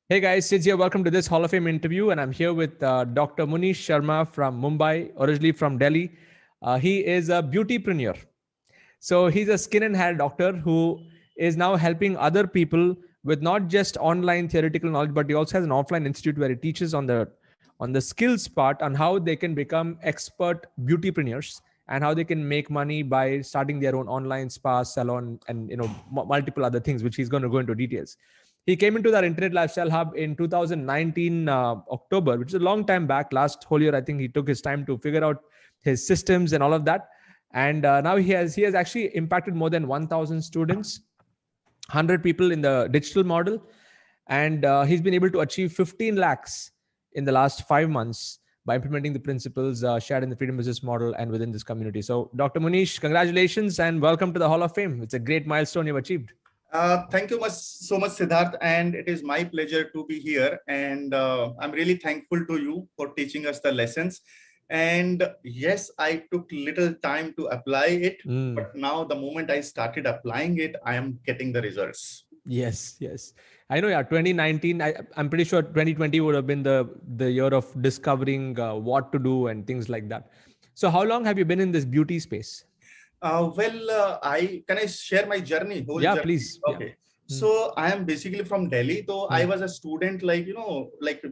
Hey guys, Sid here. Welcome to this Hall of Fame interview. And I'm here with Dr. Munish Sharma from Mumbai, originally from Delhi. He is a beautypreneur. So he's a skin and hair doctor who is now helping other people with not just online theoretical knowledge, but he also has an offline institute where he teaches on the skills part on how they can become expert beautypreneurs and how they can make money by starting their own online spa salon and multiple other things, which he's going to go into details. He came into that internet lifestyle hub in 2019 October, which is a long time back. Last whole year, I think he took his time to figure out his systems and all of that. And now he has actually impacted more than 1,000 students, 100 people in the digital model, and he's been able to achieve 15 lakhs in the last 5 months by implementing the principles shared in the Freedom Business Model and within this community. So, Dr. Munish, congratulations and welcome to the Hall of Fame. It's a great milestone you've achieved. Thank you so much, Siddharth, and it is my pleasure to be here. And I'm really thankful to you for teaching us the lessons. And yes, I took little time to apply it, but now the moment I started applying it, I am getting the results. Yes. I know, 2019, I'm pretty sure 2020 would have been the year of discovering what to do and things like that. So how long have you been in this beauty space? Can I share my journey? Journey? Please. Okay. Yeah. So I am basically from Delhi. So I was a student, like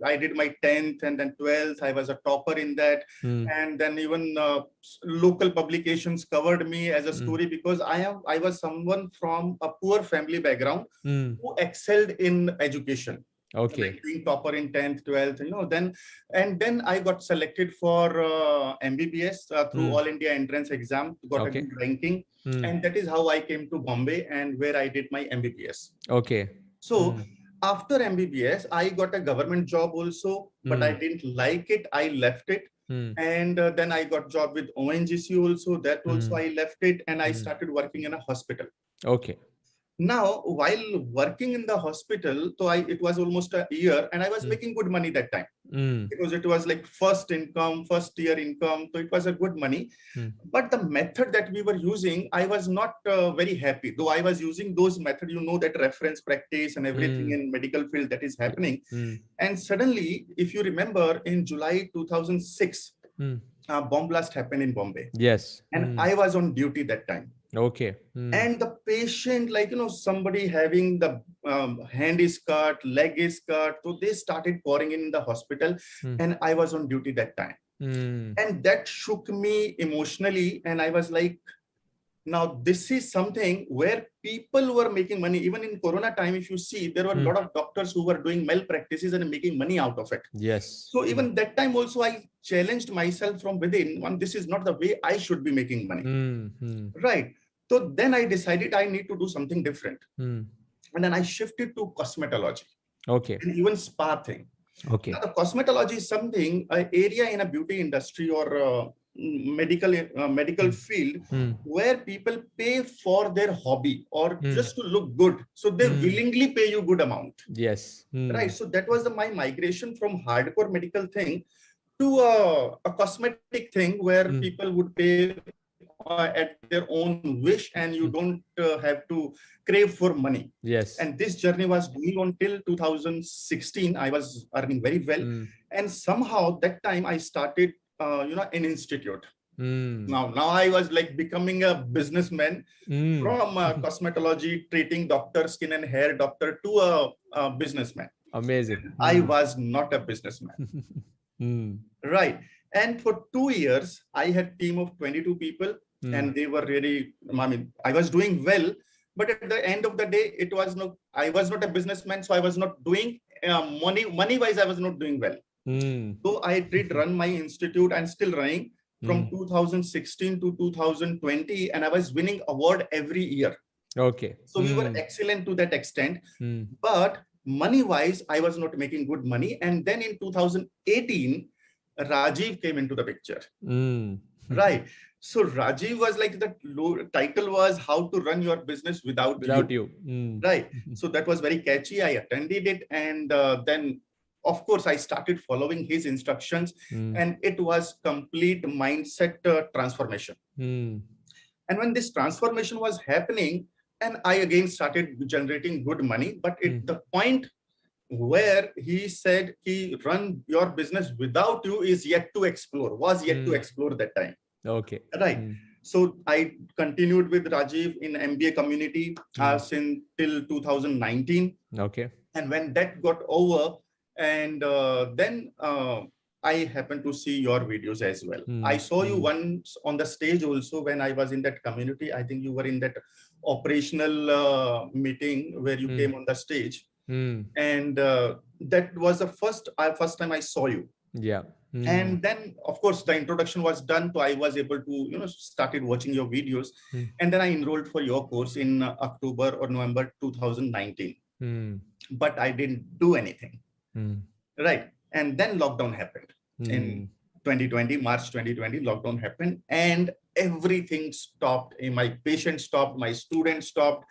I did my 10th and then 12th. I was a topper in that. And then even local publications covered me as a story because I was someone from a poor family background who excelled in education. Okay. Like being topper in 10th, 12th, then I got selected for MBBS through All India Entrance Exam, got a good ranking. And that is how I came to Bombay and where I did my MBBS. Okay. So after MBBS, I got a government job also, but I didn't like it. I left it. And then I got job with ONGC also. That also I left it and I started working in a hospital. Okay. Now, while working in the hospital, so it was almost a year and I was making good money that time because it was like first year income. So it was a good money. But the method that we were using, I was not very happy. Though I was using those methods, that reference practice and everything in medical field that is happening. And suddenly, if you remember, in July 2006, bomb blast happened in Bombay. Yes. And I was on duty that time. Okay. And the patient, somebody having the hand is cut, leg is cut. So they started pouring in the hospital and I was on duty that time. And that shook me emotionally. And I was like, now this is something where people were making money. Even in Corona time, if you see, there were a lot of doctors who were doing malpractices and making money out of it. Yes. So even that time also, I challenged myself from within. This is not the way I should be making money. Right. So then I decided I need to do something different. And then I shifted to cosmetology. Okay. And even spa thing. Okay. Now, the cosmetology is something, an area in a beauty industry or medical field where people pay for their hobby or just to look good. So they willingly pay you good amount. Yes. Right. So that was my migration from hardcore medical thing to a cosmetic thing where people would pay at their own wish and you don't have to crave for money. Yes. And this journey was going on till 2016. I was earning very well. And somehow that time I started, an institute. Now I was like becoming a businessman from cosmetology, treating doctor, skin and hair doctor to a businessman. Amazing. I was not a businessman. Right. And for 2 years, I had a team of 22 people and they were really, I was doing well, but at the end of the day, I was not a businessman. So I was not doing money wise, I was not doing well. So I did run my institute and still running from 2016 to 2020. And I was winning award every year. Okay. So we were excellent to that extent, but money wise, I was not making good money. And then in 2018, Rajiv came into the picture. Right. So Rajiv was like, the title was How to Run Your Business Without You. Right. So that was very catchy. I attended it. And then, of course, I started following his instructions and it was complete mindset transformation. And when this transformation was happening, and I again started generating good money, but the point where he said he run your business without you is yet to explore, was yet to explore that time. Okay. Right. So I continued with Rajiv in MBA community since till 2019. Okay. And when that got over, and then I happened to see your videos as well. I saw you once on the stage also when I was in that community. I think you were in that operational meeting where you came on the stage. And that was the first time I saw you. Yeah. And then, of course, the introduction was done. So I was able to, started watching your videos. And then I enrolled for your course in October or November 2019. But I didn't do anything. Right. And then lockdown happened in 2020, March 2020, lockdown happened and everything stopped. My patient stopped, my students stopped.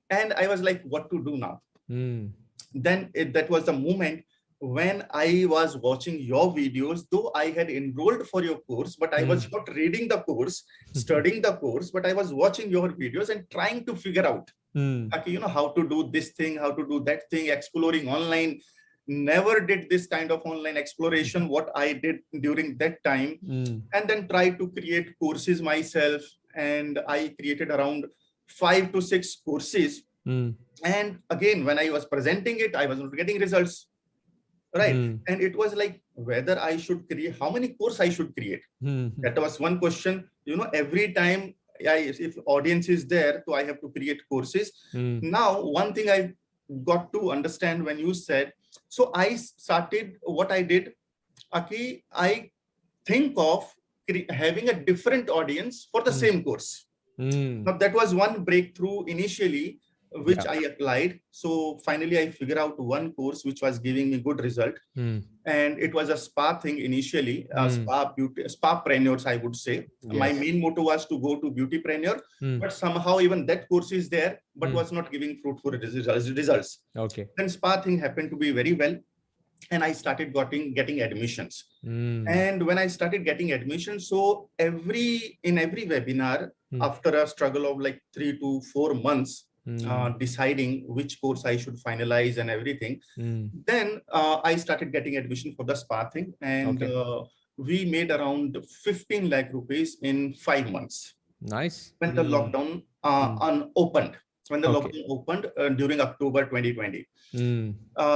And I was like, what to do now? Then that was the moment when I was watching your videos, though I had enrolled for your course, but I was not reading the course, studying the course, but I was watching your videos and trying to figure out, how to do this thing, how to do that thing, exploring online. Never did this kind of online exploration, what I did during that time. And then tried to create courses myself. And I created around 5 to 6 courses. And again, when I was presenting it, I was not getting results. Right. And it was like whether I should create, how many courses I should create. That was one question. Every time if audience is there, so I have to create courses. Now, one thing I got to understand when you said, so I started what I did, Aki, I think of having a different audience for the same course. Now, that was one breakthrough initially, which I applied. So finally, I figured out one course which was giving me good result. And it was a spa thing initially, spapreneurs, I would say. Yes. My main motto was to go to Beautypreneur, but somehow even that course is there, but was not giving fruitful results. Okay. Then spa thing happened to be very well. And I started getting admissions. And when I started getting admissions, so in every webinar, after a struggle of like 3 to 4 months, deciding which course I should finalize and everything. Then I started getting admission for the spa thing. And we made around 15 lakh rupees in 5 months. Nice. When the lockdown opened. When the lockdown opened during October 2020.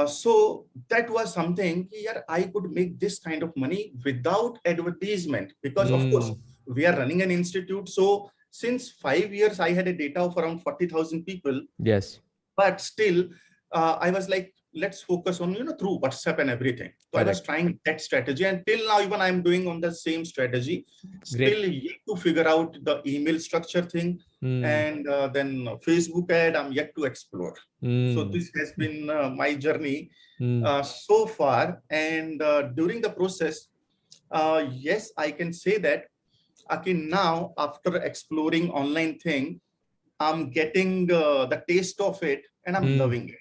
So that was something here I could make this kind of money without advertisement, because of course we are running an institute. So since 5 years, I had a data of around 40,000 people. Yes. But still, I was like, let's focus on, through WhatsApp and everything. So correct. I was trying that strategy. And till now, even I'm doing on the same strategy. Still yet to figure out the email structure thing. And then Facebook ad, I'm yet to explore. So this has been my journey so far. And during the process, yes, I can say that now, after exploring online thing, I'm getting the taste of it and I'm loving it.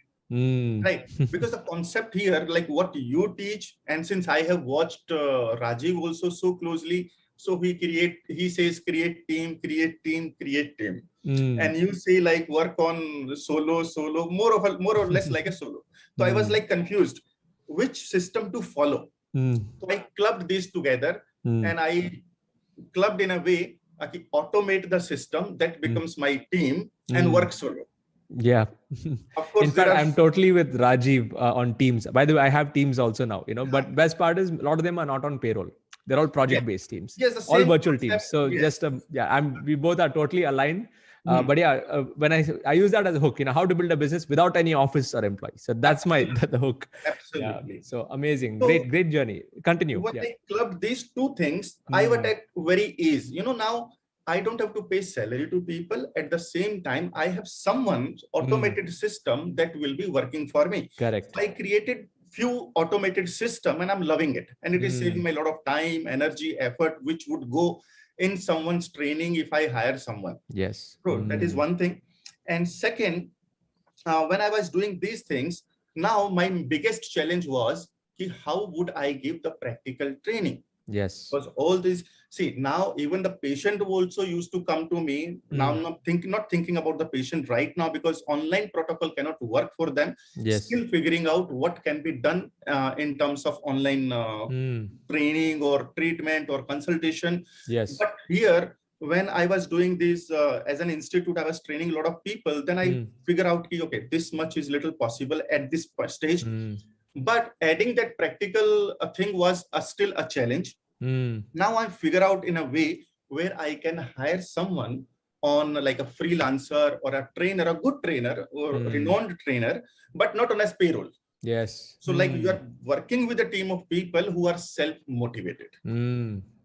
Right? Because the concept here, like what you teach, and since I have watched Rajiv also so closely, so he says, create team, create team, create team. And you say like work on solo, more or less like a solo. So I was like confused, which system to follow. So I clubbed these together and I clubbed in a way, automate the system that becomes my team and work solo. Yeah. Of course, in fact, I'm totally with Rajiv on teams. By the way, I have teams also now, but best part is a lot of them are not on payroll. They're all project-based teams, all virtual teams. So we both are totally aligned. But when I use that as a hook, how to build a business without any office or employees. So that's the hook. Absolutely. Yeah. So amazing. So, great journey. Continue. When I clubbed these two things, I was at very ease. Now I don't have to pay salary to people. At the same time, I have someone's automated system that will be working for me. Correct. I created few automated system and I'm loving it. And it is saving me a lot of time, energy, effort, which would go in someone's training if I hire someone. Yes. So that is one thing. And second, when I was doing these things, now my biggest challenge was how would I give the practical training? Yes. Because all these, see, now even the patient also used to come to me. Now I'm not thinking about the patient right now, because online protocol cannot work for them. Yes. Still figuring out what can be done in terms of online training or treatment or consultation. Yes. But here, when I was doing this as an institute, I was training a lot of people. Then I figure out, okay, this much is little possible at this stage. But adding that practical thing was still a challenge. Now I figure out in a way where I can hire someone on like a freelancer or a trainer, a good trainer or renowned trainer, but not on a payroll. Yes. So like you are working with a team of people who are self-motivated.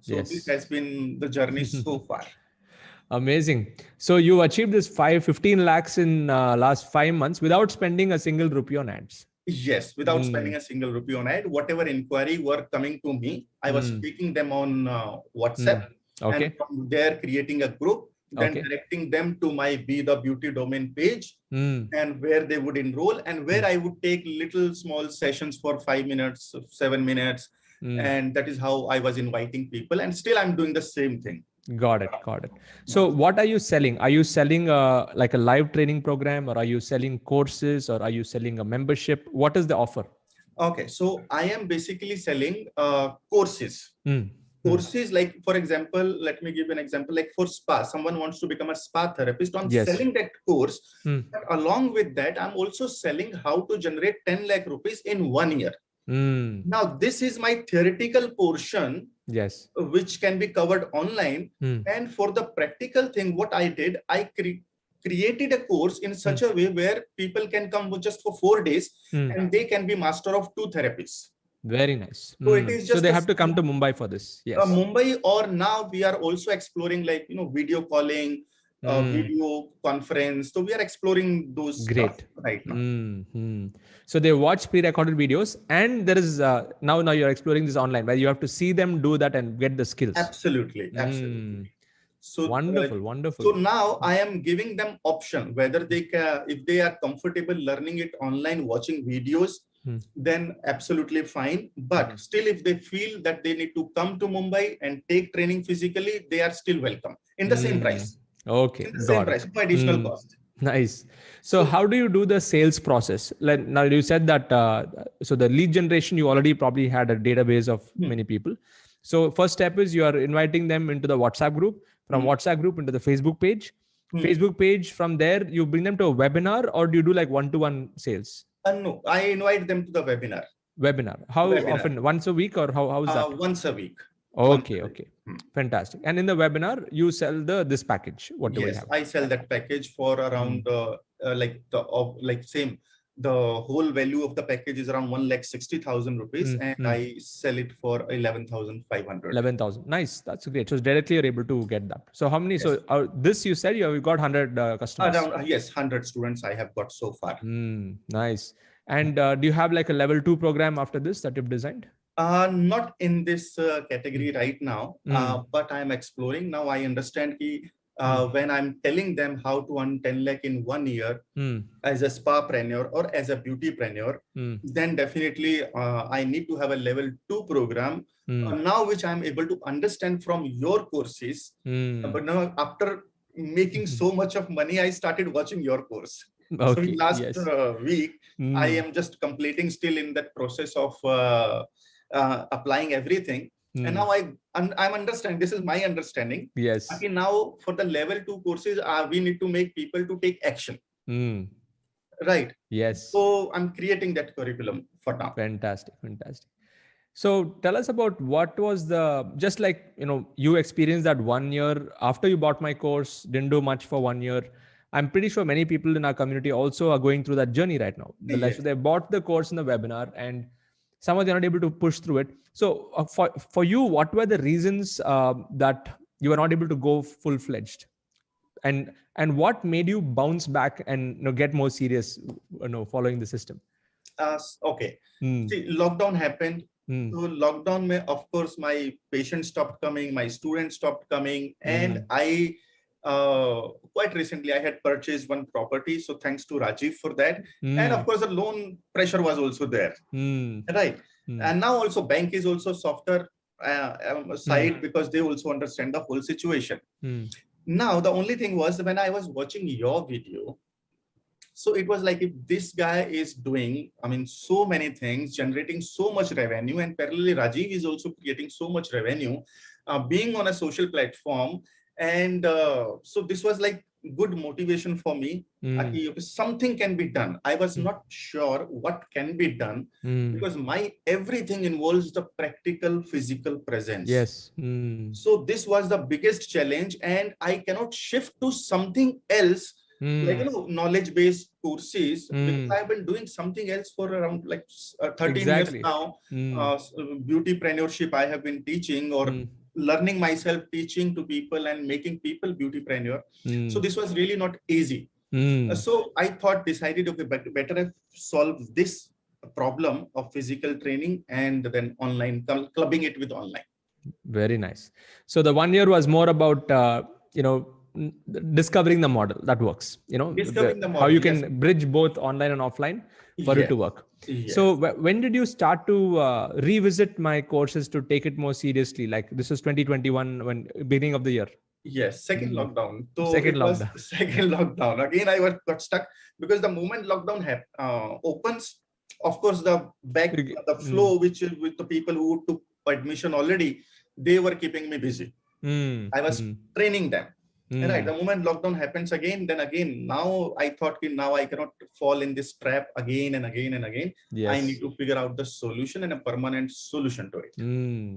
So Yes. this has been the journey so far. Amazing. So you achieved this 15 lakhs in last 5 months without spending a single rupee on ads. Yes, without spending a single rupee on ad. Whatever inquiry were coming to me, I was speaking them on WhatsApp, and from there creating a group, then directing them to my Be the Beauty domain page, and where they would enroll, and where I would take little small sessions for 5 minutes, 7 minutes. And that is how I was inviting people, and still I'm doing the same thing. Got it. Got it. So what are you selling? Are you selling like a live training program, or are you selling courses, or are you selling a membership? What is the offer? Okay. So I am basically selling courses. Courses, like, for example, let me give an example, like for spa, someone wants to become a spa therapist. I'm selling that course. But along with that, I'm also selling how to generate 10 lakh rupees in 1 year. Now, this is my theoretical portion, yes, which can be covered online. And for the practical thing, what I did, I created a course in such a way where people can come just for 4 days and they can be master of 2 therapies. Very nice. So it is just, so they have to come to Mumbai for this. Yes. Mumbai, or now we are also exploring, like, video calling, video conference. So we are exploring those stuff right now. So they watch pre-recorded videos, and there is now you're exploring this online where you have to see them do that and get the skills. Absolutely. Absolutely. So wonderful, wonderful. So now I am giving them option whether they can, if they are comfortable learning it online, watching videos, then absolutely fine. But still, if they feel that they need to come to Mumbai and take training physically, they are still welcome in the same price. Okay, in the same price, no additional cost. Nice. So how do you do the sales process? Like, now you said that, so the lead generation, you already probably had a database of many people. So first step is you are inviting them into the WhatsApp group, from WhatsApp group into the Facebook page. Facebook page, from there, you bring them to a webinar, or do you do like one-to-one sales? No, I invite them to the webinar. Webinar. How often? Once a week, or how is that? Once a week. Okay, okay. Fantastic. And in the webinar, you sell this package. Whatever you have. I sell that package for around the whole value of the package is around 1,60,000 rupees, and I sell it for 11,500. 11,000. Nice. That's great. So directly you're able to get that. So how many? Yes. So this you said you got 100 customers. Around, yes, 100 students I have got so far. Nice. And do you have like a level 2 program after this that you've designed? Not in this category right now, but I'm exploring. Now I understand when I'm telling them how to earn 10 lakh in 1 year as a spapreneur or as a beautypreneur, then definitely I need to have a level 2 program now, which I'm able to understand from your courses. But now, after making so much of money, I started watching your course. So in last week, I am just completing, still in that process of applying everything. And now I'm understanding, this is my understanding. Yes. Okay, now for the level 2 courses, we need to make people to take action. Right. Yes. So I'm creating that curriculum for now. Fantastic. Fantastic. So tell us about what was just like, you experienced that 1 year after you bought my course, didn't do much for 1 year. I'm pretty sure many people in our community also are going through that journey right now. So they bought the course in the webinar, and somehow they're not able to push through it. So for you, what were the reasons that you were not able to go full-fledged? And what made you bounce back and get more serious, following the system? Okay. See, lockdown happened. So lockdown, of course, my patients stopped coming, my students stopped coming, and I quite recently I had purchased one property. So thanks to Rajiv for that. And of course, the loan pressure was also there. Right. And now also bank is also softer. side because they also understand the whole situation. Now, the only thing was when I was watching your video, so it was like, if this guy is doing, I mean, so many things, generating so much revenue, and parallelly Rajiv is also creating so much revenue, being on a social platform. And so this was like good motivation for me. Okay, something can be done. I was not sure what can be done because my everything involves the practical physical presence. Yes. So this was the biggest challenge, and I cannot shift to something else, like, knowledge based courses, because I've been doing something else for around like 13 years now. Beautypreneurship I have been teaching, or learning myself, teaching to people and making people beautypreneur. So this was really not easy. So I decided, okay, but better I solve this problem of physical training and then online, clubbing it with online. Very nice. So the 1 year was more about, discovering the model that works, Discovering the model, how you can bridge both online and offline for it to work. So when did you start to revisit my courses to take it more seriously? Like this was 2021, when beginning of the year. Yes, second lockdown. So second it lockdown. was second lockdown. Again, got stuck because the moment lockdown opens, of course, the flow, which is with the people who took admission already, they were keeping me busy. I was training them. Right. The moment lockdown happens again, then again, now I thought, now I cannot fall in this trap again and again and again. Yes. I need to figure out the solution and a permanent solution to it.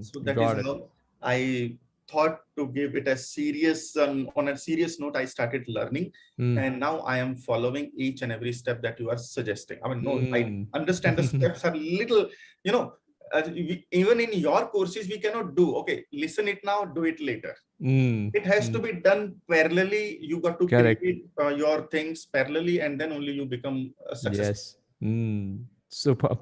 So that is how I thought to give it a serious, on a serious note, I started learning. And now I am following each and every step that you are suggesting. I mean, no, I understand the steps are little, even in your courses, we cannot do, okay, listen it now, do it later. It has to be done parallelly. You got to create your things parallelly, and then only you become successful. Yes. Super.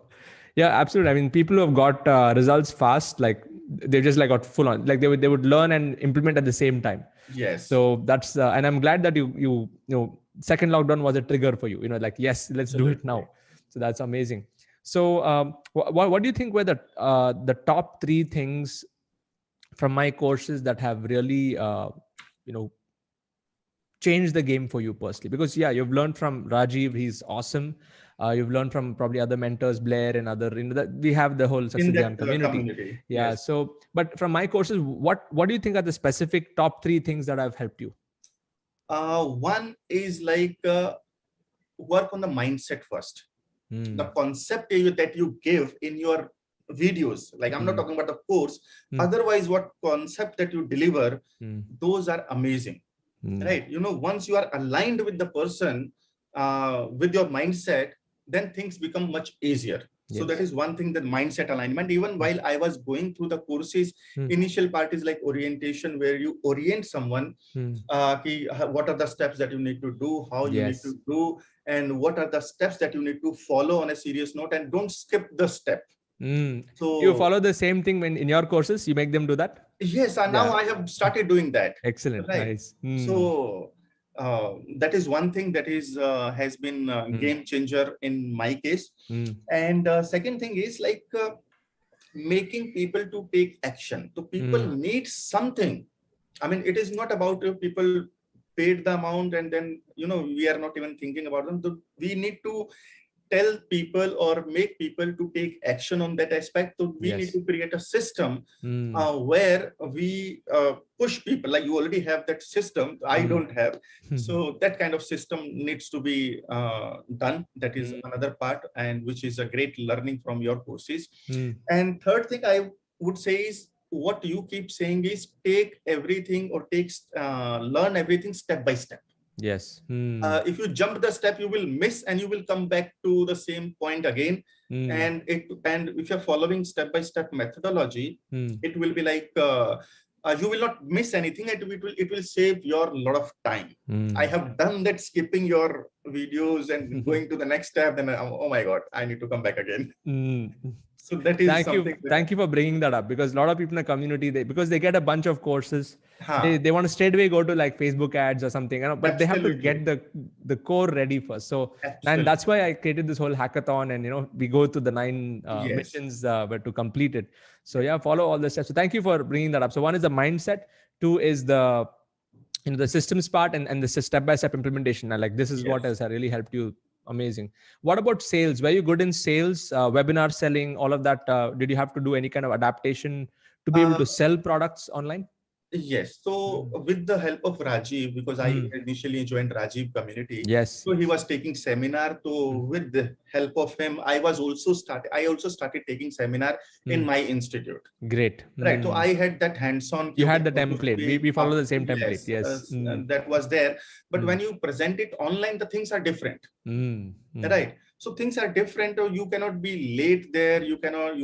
Yeah, absolutely. I mean, people who have got results fast, like they just like got full on, like they would learn and implement at the same time. Yes. So that's, and I'm glad that you second lockdown was a trigger for you, like, yes, let's do it now. So that's amazing. So what do you think were the top 3 things from my courses that have really, changed the game for you personally? Because you've learned from Rajiv, he's awesome. You've learned from probably other mentors, Blair and other, we have the whole Success Dhyan community. Yeah. Yes. So, but from my courses, what do you think are the specific top 3 things that have helped you? One is like work on the mindset first. The concept that you give in your videos, like I'm not talking about the course. Otherwise, what concept that you deliver, those are amazing. Right? Once you are aligned with the person, with your mindset, then things become much easier. So that is one thing, that mindset alignment. Even while I was going through the courses, initial part is like orientation, where you orient someone, what are the steps that you need to do, how you need to do, and what are the steps that you need to follow on a serious note, and don't skip the step. So you follow the same thing when in your courses, you make them do that? Yes, and now I have started doing that. Excellent. Right? Nice. So that is one thing that is has been a game changer in my case. And second thing is like making people to take action. So people need something. I mean, it is not about people paid the amount and then, we are not even thinking about them. So we need to tell people or make people to take action on that aspect. So we need to create a system where we push people. Like you already have that system, I don't have. So that kind of system needs to be done. That is another part, and which is a great learning from your courses. And third thing I would say is, what you keep saying is take everything or learn everything step by step. Yes. If you jump the step, you will miss and you will come back to the same point again. And if you're following step-by-step methodology, it will be like you will not miss anything. It will save your lot of time. I have done that, skipping your videos and going to the next step. And oh my God, I need to come back again. So that is something. Thank you for bringing that up, because a lot of people in the community, because they get a bunch of courses, Huh. they want to straight away go to like Facebook ads or something, but they have to Absolutely. get the core ready first. So, and Absolutely. that's why I created this whole hackathon, and we go through the 9 Yes. missions where to complete it. So yeah, follow all the steps. So thank you for bringing that up. So one is the mindset, two is the systems part, and the step-by-step implementation. And like, this is what Yes. has really helped you. Amazing. What about sales? Were you good in sales, webinar selling, all of that? Did you have to do any kind of adaptation to be able Uh, to sell products online? Yes. So with the help of Rajiv, because I initially joined Rajiv community, Yes. so he was taking seminar. So with the help of him, I also started taking seminar in my institute. Great. Right. So I had that hands-on. You had Okay, the how to template. We, speak, we follow the same template. yes, Yes. that was there. But when you present it online, the things are different. Right. So things are different. Or you cannot be late there. You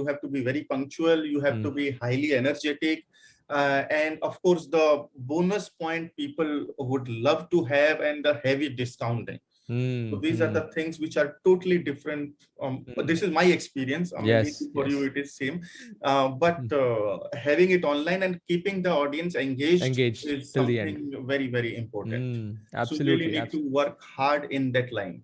have to be very punctual. You have to be highly energetic. And of course, the bonus point people would love to have, and the heavy discounting. So these are the things which are totally different. This is my experience. Maybe Yes. for you Yes. it is same. But having it online and keeping the audience engaged Engaged is till the end. something very, very important. So you really Absolutely. need to work hard in that line.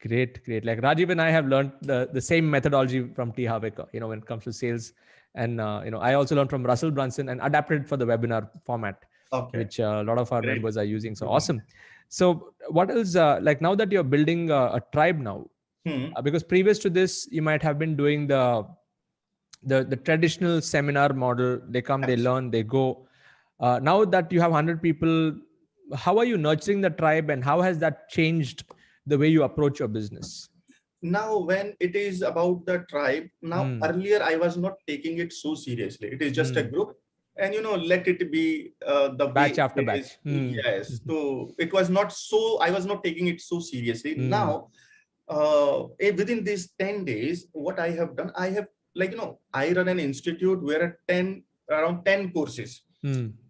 Great, great. Like Rajiv and I have learned the same methodology from T. Harvick, when it comes to sales. And, I also learned from Russell Brunson and adapted for the webinar format, Okay, which a lot of our great. members are using. So Good one. awesome. So what else, like now that you're building a tribe now, because previous to this, you might have been doing the traditional seminar model. They come, they learn, they go. Now that you have 100 people, how are you nurturing the tribe, and how has that changed the way you approach your business? Now, when it is about the tribe, now earlier I was not taking it so seriously. It is just a group, and let it be the Batch way after it is. batch. Yes. So it was not so. I was not taking it so seriously. Now, within these 10 days, what I have done, I have I run an institute where around 10 courses.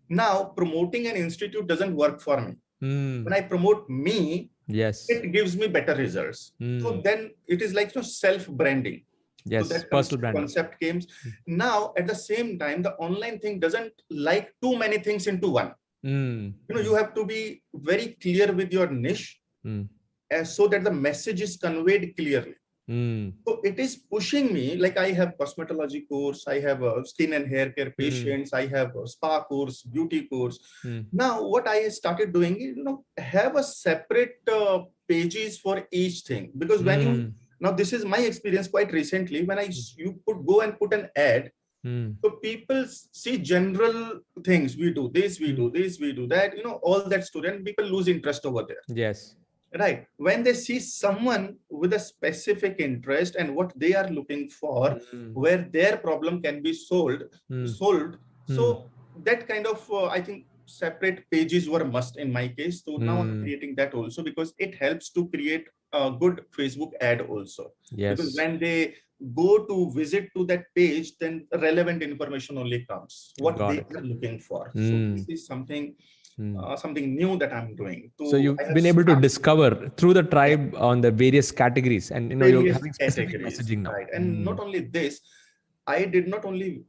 Now, promoting an institute doesn't work for me. When I promote me, Yes. it gives me better results. So then it is like self-branding. Yes. So that Personal branding. concept came. Now, at the same time, the online thing doesn't like too many things into one. You have to be very clear with your niche, so that the message is conveyed clearly. So it is pushing me, like I have cosmetology course, I have a skin and hair care patients, I have a spa course, beauty course. Now, what I started doing is, have a separate pages for each thing. Because when now this is my experience quite recently, when you could go and put an ad, so people see general things. We do this, we do this, we do that, all that student, people lose interest over there. Yes. Right. When they see someone with a specific interest and what they are looking for, where their problem can be solved. So that kind of, I think, separate pages were must in my case. So now I'm creating that also, because it helps to create a good Facebook ad also. Yes. Because when they go to visit to that page, then relevant information only comes, what they are looking for. So this is something new that I'm doing. So you've been able to discover through the tribe on the various categories, and you're various having specific categories, messaging now. right? And not only this, I did not only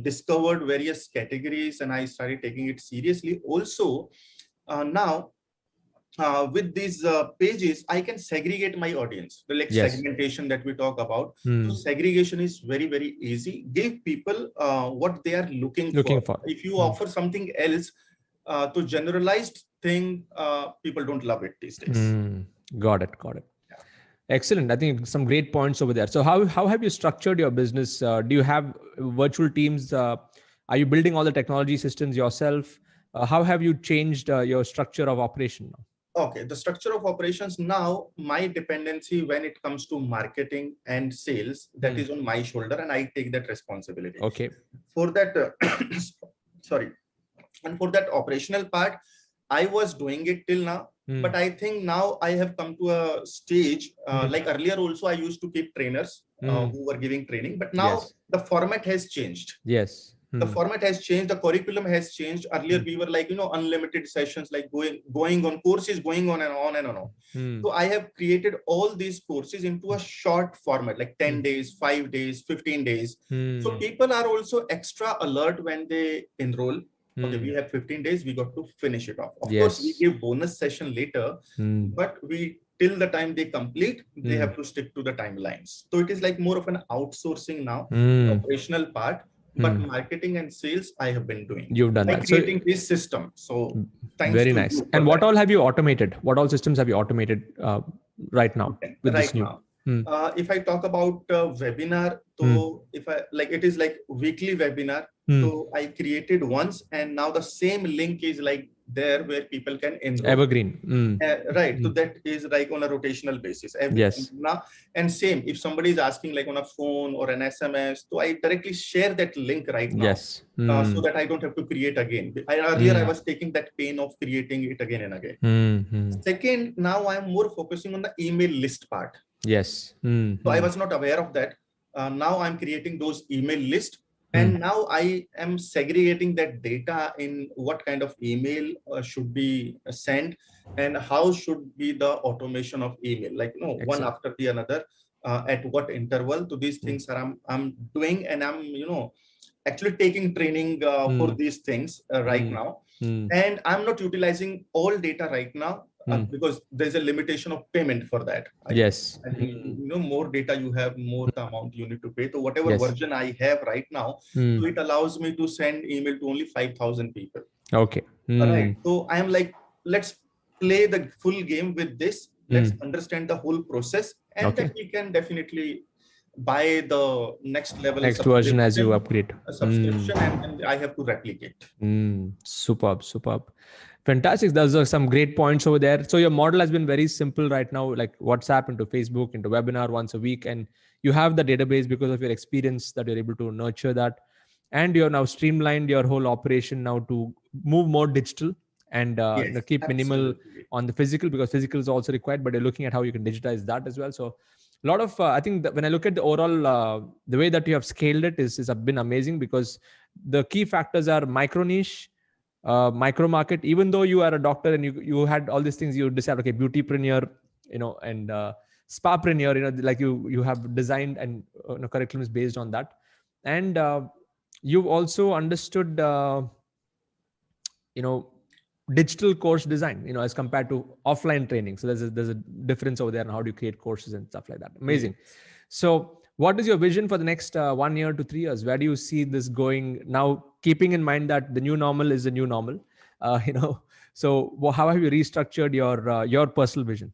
discovered various categories, and I started taking it seriously. Also, now with these pages, I can segregate my audience. The segmentation that we talk about. So segregation is very, very easy. Give people what they are looking for. If you offer something else, to generalized thing, people don't love it these days. Got it. Yeah. Excellent. I think some great points over there. So how have you structured your business? Do you have virtual teams? Are you building all the technology systems yourself? How have you changed your structure of operation now? Okay, the structure of operations now, my dependency when it comes to marketing and sales, that is on my shoulder, and I take that responsibility. Okay. For that, sorry, and for that operational part, I was doing it till now, but I think now I have come to a stage, like earlier also I used to keep trainers who were giving training, but now the format has changed. Yes. The format has changed. The curriculum has changed. Earlier, we were like, unlimited sessions, like going on courses, going on and on and on. So I have created all these courses into a short format, like 10 days, 5 days, 15 days. So people are also extra alert when they enroll. Okay, we have 15 days, we got to finish it off. Of course, we give bonus session later, but till the time they complete, they have to stick to the timelines. So it is like more of an outsourcing now, operational part, but marketing and sales I have been doing. You've done that. Creating this system. So thanks very to nice. you And what all have you automated? What all systems have you automated right now with this new? If I talk about webinar, so if I like, it is like weekly webinar. So I created once, and now the same link is like there where people can enroll. Evergreen. Right. So that is like on a rotational basis. Now, and same, if somebody is asking like on a phone or an SMS, so I directly share that link right now. So that I don't have to create again. Earlier, I was taking that pain of creating it again and again. Second, now I'm more focusing on the email list part. So I was not aware of that. Now I'm creating those email lists. And now I am segregating that data in what kind of email should be sent and how should be the automation of email, like, one after the another, at what interval. So these things are I'm doing, and I'm, actually taking training for these things right now. And I'm not utilizing all data right now because there's a limitation of payment for that. More data you have, more the amount you need to pay. So whatever version I have right now, so it allows me to send email to only 5,000 people. Okay. Right. So I am like, let's play the full game with this. Let's understand the whole process, and then we can definitely buy the next version as you upgrade a subscription, and I have to replicate. Superb. Fantastic. Those are some great points over there. So your model has been very simple right now, like WhatsApp into Facebook into webinar once a week, and you have the database because of your experience that you're able to nurture that, and you're now streamlined your whole operation now to move more digital and keep minimal on the physical, because physical is also required, but you're looking at how you can digitize that as well. So a lot of I think that when I look at the overall the way that you have scaled it is been amazing, because the key factors are micro niche, micro market. Even though you are a doctor and you had all these things, you decided, okay, beautypreneur, and spapreneur, like you have designed, and curriculum is based on that. And you've also understood digital course design, as compared to offline training. So there's a difference over there, and how do you create courses and stuff like that. Amazing. So what is your vision for the next 1 year to 3 years? Where do you see this going now, keeping in mind that the new normal is the new normal? So how have you restructured your personal vision?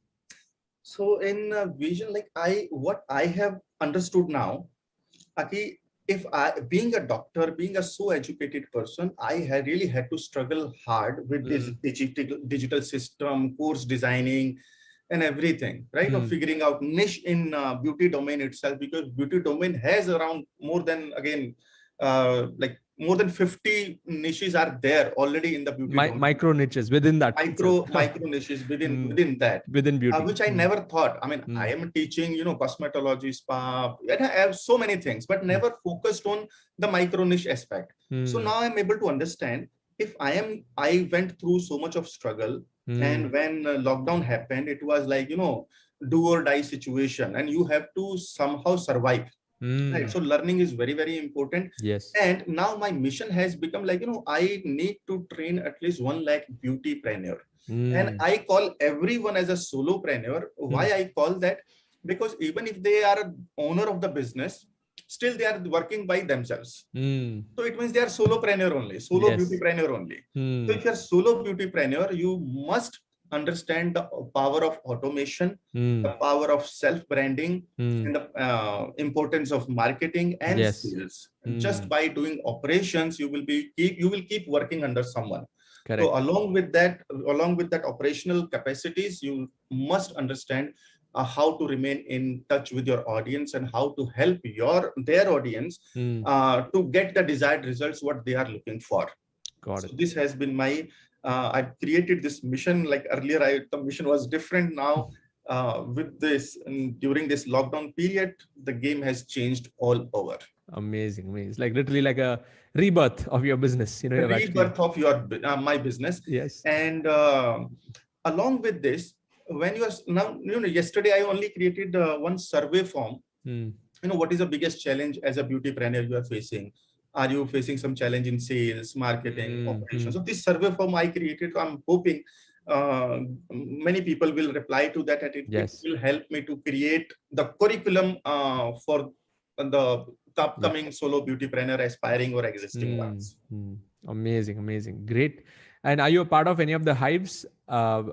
So in vision, like what I have understood now, Aki, if being a doctor, being a so educated person, I really had to struggle hard with this digital system, course designing, and everything, right? Of figuring out niche in beauty domain itself, because beauty domain has around more than, more than 50 niches are there already in the beauty domain. Micro niches within that. Micro niches within that. Within beauty. Which I never thought. I mean, I am teaching, cosmetology, spa, and I have so many things, but never focused on the micro niche aspect. So now I'm able to understand, if I went through so much of struggle, and when lockdown happened, it was like, do or die situation, and you have to somehow survive. Right. So learning is very, very important. Yes. And now my mission has become like, I need to train at least 1 lakh beautypreneur. And I call everyone as a solopreneur. Why I call that? Because even if they are owner of the business, still they are working by themselves. So it means they are solopreneur only, beautypreneur only. So if you are solo beautypreneur, you must understand the power of automation, the power of self-branding, and the importance of marketing and sales. Just by doing operations, you will keep working under someone. Correct. So along with that operational capacities, you must understand how to remain in touch with your audience, and how to help their audience to get the desired results what they are looking for. Got it. So this has been my I've created this mission. Like earlier, the mission was different. Now with this during this lockdown period, the game has changed all over. Amazing, amazing. It's like literally like a rebirth of your business. You know, you've actually. Rebirth of your my business. Yes. And along with this, when you are now, yesterday I only created one survey form. What is the biggest challenge as a beautypreneur you are facing? Are you facing some challenge in sales, marketing, operations? So this survey form I created, I'm hoping many people will reply to that, and it will help me to create the curriculum for the upcoming solo beautypreneur, aspiring or existing ones. Amazing, amazing, great. And are you a part of any of the hives? Are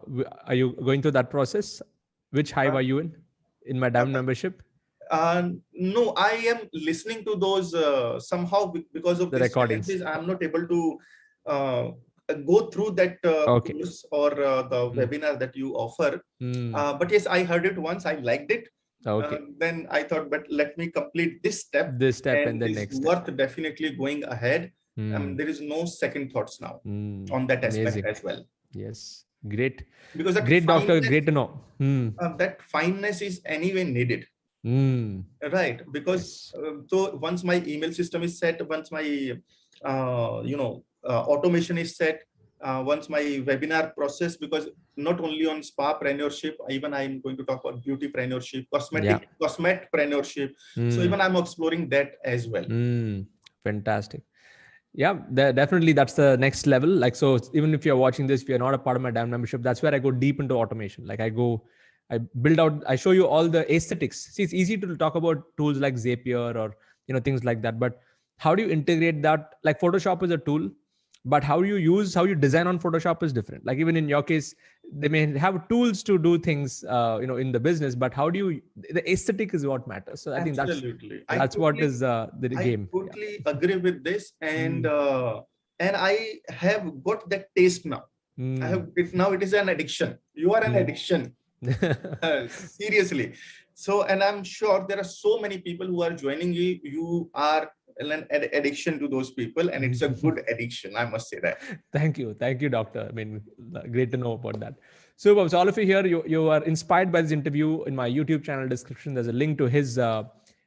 you going through that process? Which hive are you in my diamond membership? No, I am listening to those somehow because of the recordings. I'm not able to go through that course or the webinar that you offer. But yes, I heard it once. I liked it. Then I thought, but let me complete this step. And then next worth step. Definitely going ahead. There is no second thoughts now on that aspect as well. Yes, great. Because that great doctor, great to know. That fineness is anyway needed. Right, because so once my email system is set, once my automation is set, once my webinar process, because not only on spa-preneurship, even I'm going to talk about beautypreneurship, cosmetpreneurship. So even I'm exploring that as well. Fantastic. Yeah, definitely that's the next level. Like, so even if you're watching this, if you're not a part of my diamond membership, that's where I go deep into automation. Like I build out, I show you all the aesthetics. See, it's easy to talk about tools like Zapier or, things like that, but how do you integrate that? Like Photoshop is a tool, but how you design on Photoshop is different. Like even in your case, they may have tools to do things, in the business, but the aesthetic is what matters. So I think that's what is the game. I totally agree with this. And I have got that taste now. I have it now. It is an addiction. You are an addiction. Seriously. So, and I'm sure there are so many people who are joining you. You are an addiction to those people, and it's a good addiction, I must say that. Thank you, doctor. I mean, great to know about that. So all of you here, you are inspired by this interview. In my YouTube channel description, there's a link to his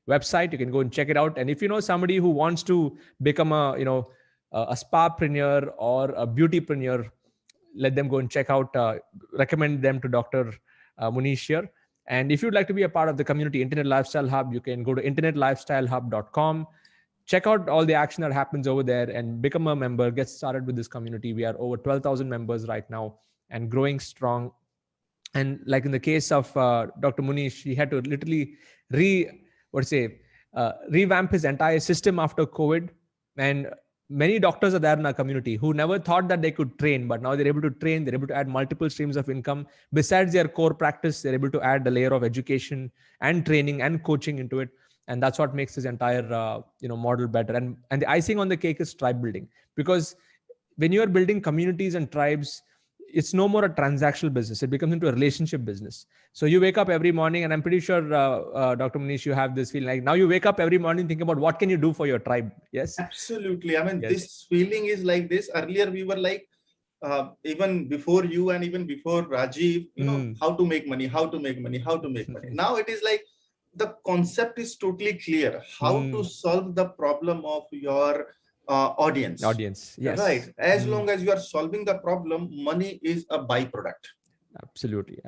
website. You can go and check it out. And if you know somebody who wants to become a spapreneur or a beautypreneur, let them go and check out, recommend them to Dr. Munish here. And if you'd like to be a part of the community Internet Lifestyle Hub, you can go to internetlifestylehub.com. Check out all the action that happens over there and become a member. Get started with this community. We are over 12,000 members right now and growing strong. And like in the case of Dr. Munish, he had to literally revamp his entire system after COVID. And many doctors are there in our community who never thought that they could train, but now they're able to train. They're able to add multiple streams of income. Besides their core practice, they're able to add a layer of education and training and coaching into it. And that's what makes this entire model better. And the icing on the cake is tribe building, because when you are building communities and tribes, it's no more a transactional business. It becomes into a relationship business. So you wake up every morning, and I'm pretty sure, Dr. Munish, you have this feeling like now you wake up every morning thinking about what can you do for your tribe. Yes, absolutely. I mean, this feeling is like this. Earlier we were like, even before you and even before Rajiv, how to make money. Now it is like, the concept is totally clear. How to solve the problem of your audience. Yes. Right. As long as you are solving the problem, money is a byproduct. Absolutely.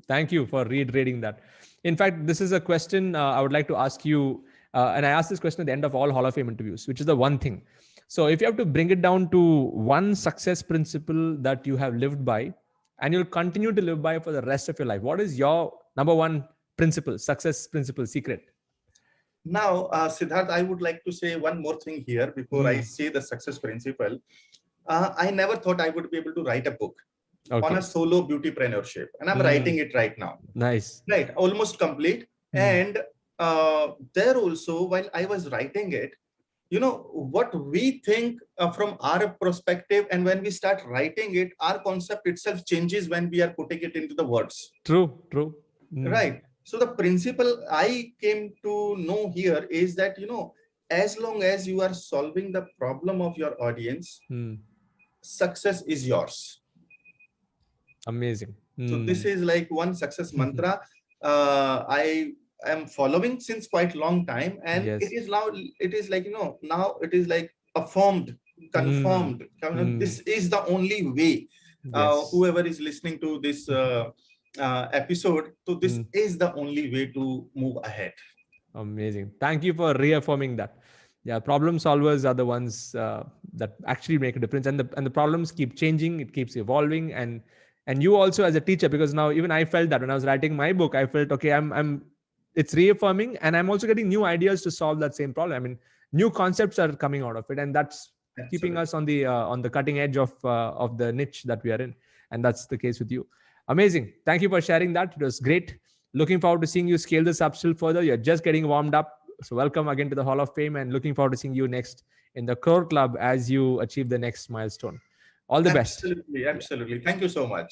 Thank you for reiterating that. In fact, this is a question I would like to ask you. And I ask this question at the end of all Hall of Fame interviews, which is the one thing. So if you have to bring it down to one success principle that you have lived by and you'll continue to live by for the rest of your life, what is your number one principle, success principle, secret? Now, Siddharth, I would like to say one more thing here before I say the success principle. I never thought I would be able to write a book on a solo beautypreneurship, and I'm writing it right now. Nice. Right, almost complete. And there also, while I was writing it, what we think from our perspective, and when we start writing it, our concept itself changes when we are putting it into the words. True. Right. So the principle I came to know here is that, as long as you are solving the problem of your audience, success is yours. Amazing. So this is like one success mantra I am following since quite long time, and Yes. it is now, it is like, now it is like affirmed, confirmed. This is the only way. Yes. Whoever is listening to this episode, so this is the only way to move ahead. Amazing. Thank you for reaffirming that. Yeah, problem solvers are the ones that actually make a difference, and the problems keep changing. It keeps evolving, and you also as a teacher, because now even I felt that when I was writing my book, I felt okay. I'm it's reaffirming, and I'm also getting new ideas to solve that same problem. I mean, new concepts are coming out of it, and that's keeping Absolutely. us on the cutting edge of the niche that we are in, and that's the case with you. Amazing. Thank you for sharing that. It was great. Looking forward to seeing you scale this up still further. You're just getting warmed up. So welcome again to the Hall of Fame, and looking forward to seeing you next in the Core Club as you achieve the next milestone. All the best. Absolutely. Yeah. Absolutely. Thank you so much.